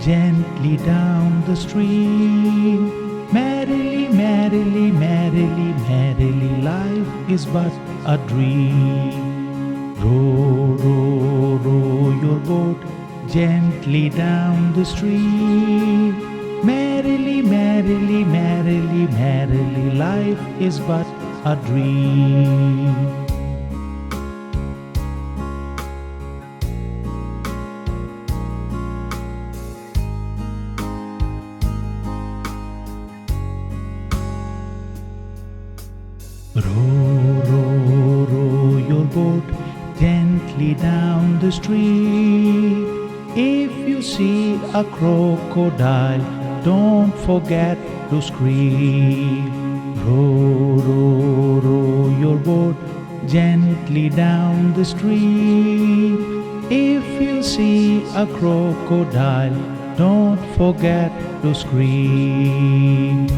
gently down the stream. Merrily, merrily, merrily, merrily, life is but a dream. Row, row, row your boat gently down the stream. Merrily, merrily, merrily, merrily, life is but a dream. Row, row, row your boat gently down the stream. If you see a crocodile, don't forget to scream. Row, row, row your boat gently down the stream. If you see a crocodile, don't forget to scream.